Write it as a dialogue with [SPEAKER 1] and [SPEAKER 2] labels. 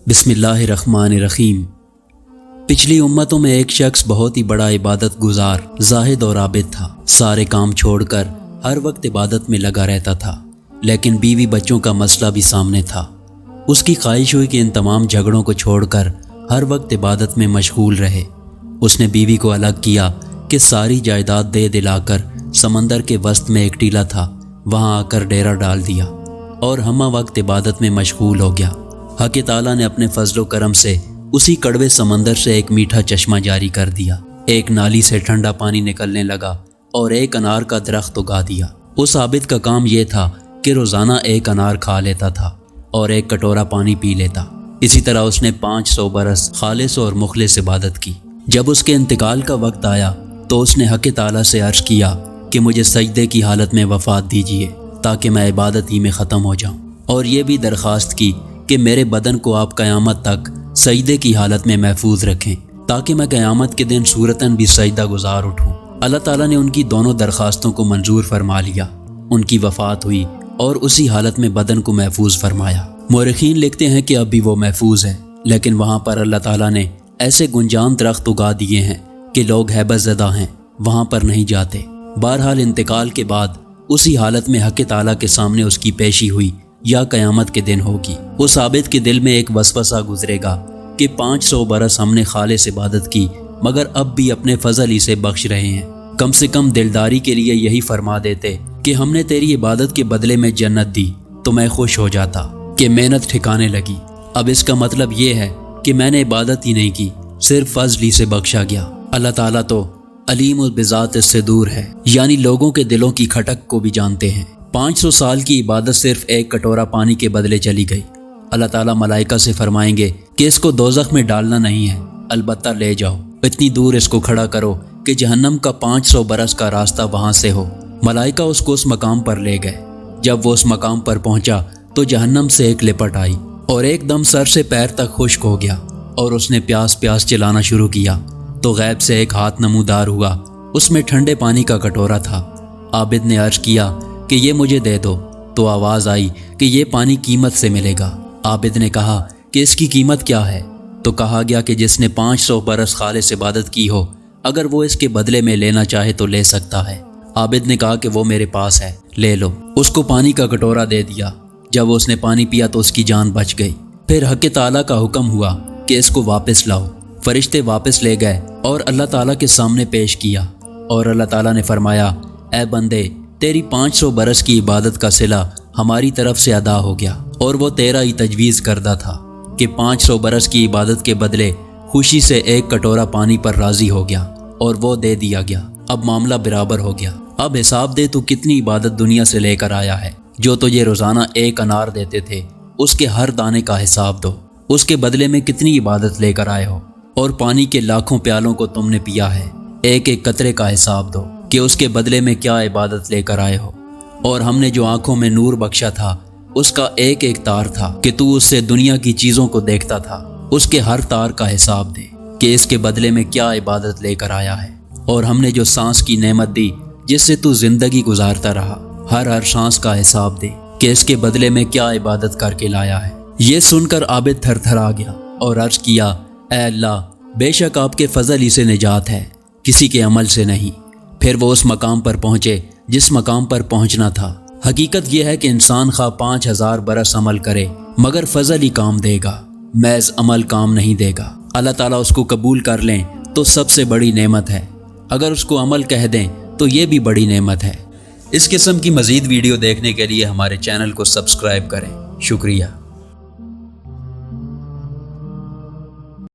[SPEAKER 1] بسم اللہ الرحمن الرحیم۔ پچھلی امتوں میں ایک شخص بہت ہی بڑا عبادت گزار، زاہد اور عابد تھا۔ سارے کام چھوڑ کر ہر وقت عبادت میں لگا رہتا تھا، لیکن بیوی بچوں کا مسئلہ بھی سامنے تھا۔ اس کی خواہش ہوئی کہ ان تمام جھگڑوں کو چھوڑ کر ہر وقت عبادت میں مشغول رہے۔ اس نے بیوی کو الگ کیا کہ ساری جائیداد دے دلا کر سمندر کے وسط میں ایک ٹیلہ تھا، وہاں آ کر ڈیرا ڈال دیا اور ہمہ وقت عبادت میں مشغول ہو گیا۔ حق تعالیٰ نے اپنے فضل و کرم سے اسی کڑوے سمندر سے ایک میٹھا چشمہ جاری کر دیا۔ ایک نالی سے ٹھنڈا پانی نکلنے لگا اور ایک انار کا درخت اگا دیا۔ اس عابد کا کام یہ تھا کہ روزانہ ایک انار کھا لیتا تھا اور ایک کٹورا پانی پی لیتا۔ اسی طرح اس نے 500 برس خالص اور مخلص عبادت کی۔ جب اس کے انتقال کا وقت آیا تو اس نے حق تعالیٰ سے عرض کیا کہ مجھے سجدے کی حالت میں وفات دیجیے تاکہ میں عبادت ہی میں ختم ہو جاؤں، اور یہ بھی درخواست کی کہ میرے بدن کو آپ قیامت تک سجدے کی حالت میں محفوظ رکھیں تاکہ میں قیامت کے دن صورتاً بھی سجدہ گزار اٹھوں۔ اللہ تعالیٰ نے ان کی دونوں درخواستوں کو منظور فرما لیا۔ ان کی وفات ہوئی اور اسی حالت میں بدن کو محفوظ فرمایا۔ مورخین لکھتے ہیں کہ اب بھی وہ محفوظ ہے، لیکن وہاں پر اللہ تعالیٰ نے ایسے گنجان درخت اگا دیے ہیں کہ لوگ ہیبت زدہ ہیں، وہاں پر نہیں جاتے۔ بہرحال انتقال کے بعد اسی حالت میں حق تعالیٰ کے سامنے اس کی پیشی ہوئی یا قیامت کے دن ہوگی۔ اس عابد کے دل میں ایک وسوسہ گزرے گا کہ 500 برس ہم نے خالص عبادت کی، مگر اب بھی اپنے فضل ہی سے بخش رہے ہیں۔ کم سے کم دلداری کے لیے یہی فرما دیتے کہ ہم نے تیری عبادت کے بدلے میں جنت دی تو میں خوش ہو جاتا کہ محنت ٹھکانے لگی۔ اب اس کا مطلب یہ ہے کہ میں نے عبادت ہی نہیں کی، صرف فضل ہی سے بخشا گیا۔ اللہ تعالیٰ تو علیم بذات الصدور ہے، یعنی لوگوں کے دلوں کی کھٹک کو بھی جانتے ہیں۔ 500 سال کی عبادت صرف ایک کٹورا پانی کے بدلے چلی گئی۔ اللہ تعالیٰ ملائکہ سے فرمائیں گے کہ اس کو دوزخ میں ڈالنا نہیں ہے، البتہ لے جاؤ، اتنی دور اس کو کھڑا کرو کہ جہنم کا 500 برس کا راستہ وہاں سے ہو۔ ملائکہ اس کو اس مقام پر لے گئے۔ جب وہ اس مقام پر پہنچا تو جہنم سے ایک لپٹ آئی اور ایک دم سر سے پیر تک خشک ہو گیا، اور اس نے پیاس پیاس چلانا شروع کیا تو غیب سے ایک ہاتھ نمودار ہوا، اس میں ٹھنڈے پانی کا کٹورا تھا۔ عابد نے عرض کیا کہ یہ مجھے دے دو، تو آواز آئی کہ یہ پانی قیمت سے ملے گا۔ عابد نے کہا کہ اس کی قیمت کیا ہے؟ تو کہا گیا کہ جس نے 500 برس خالص عبادت کی ہو، اگر وہ اس کے بدلے میں لینا چاہے تو لے سکتا ہے۔ عابد نے کہا کہ وہ میرے پاس ہے، لے لو۔ اس کو پانی کا کٹورا دے دیا۔ جب اس نے پانی پیا تو اس کی جان بچ گئی۔ پھر حق تعالیٰ کا حکم ہوا کہ اس کو واپس لاؤ۔ فرشتے واپس لے گئے اور اللہ تعالیٰ کے سامنے پیش کیا، اور اللہ تعالیٰ نے فرمایا، اے بندے، تیری 500 برس کی عبادت کا صلہ ہماری طرف سے ادا ہو گیا، اور وہ تیرا ہی تجویز کردہ تھا کہ 500 برس کی عبادت کے بدلے خوشی سے ایک کٹورا پانی پر راضی ہو گیا، اور وہ دے دیا گیا۔ اب معاملہ برابر ہو گیا۔ اب حساب دے تو کتنی عبادت دنیا سے لے کر آیا ہے۔ جو تجھے روزانہ ایک انار دیتے تھے، اس کے ہر دانے کا حساب دو، اس کے بدلے میں کتنی عبادت لے کر آئے ہو۔ اور پانی کے لاکھوں پیالوں کو تم نے پیا ہے، ایک ایک قطرے کا حساب دو کہ اس کے بدلے میں کیا عبادت لے کر آئے ہو۔ اور ہم نے جو آنکھوں میں نور بخشا تھا، اس کا ایک ایک تار تھا کہ تو اس سے دنیا کی چیزوں کو دیکھتا تھا، اس کے ہر تار کا حساب دے کہ اس کے بدلے میں کیا عبادت لے کر آیا ہے۔ اور ہم نے جو سانس کی نعمت دی جس سے تو زندگی گزارتا رہا، ہر سانس کا حساب دے کہ اس کے بدلے میں کیا عبادت کر کے لایا ہے۔ یہ سن کر عابد تھر تھر آ گیا اور عرض کیا، اے اللہ، بے شک آپ کے فضل ہی سے نجات ہے، کسی کے عمل سے نہیں۔ پھر وہ اس مقام پر پہنچے جس مقام پر پہنچنا تھا۔ حقیقت یہ ہے کہ انسان خواہ 5000 برس عمل کرے، مگر فضل ہی کام دے گا، محض عمل کام نہیں دے گا۔ اللہ تعالیٰ اس کو قبول کر لیں تو سب سے بڑی نعمت ہے، اگر اس کو عمل کہہ دیں تو یہ بھی بڑی نعمت ہے۔ اس قسم کی مزید ویڈیو دیکھنے کے لیے ہمارے چینل کو سبسکرائب کریں۔ شکریہ۔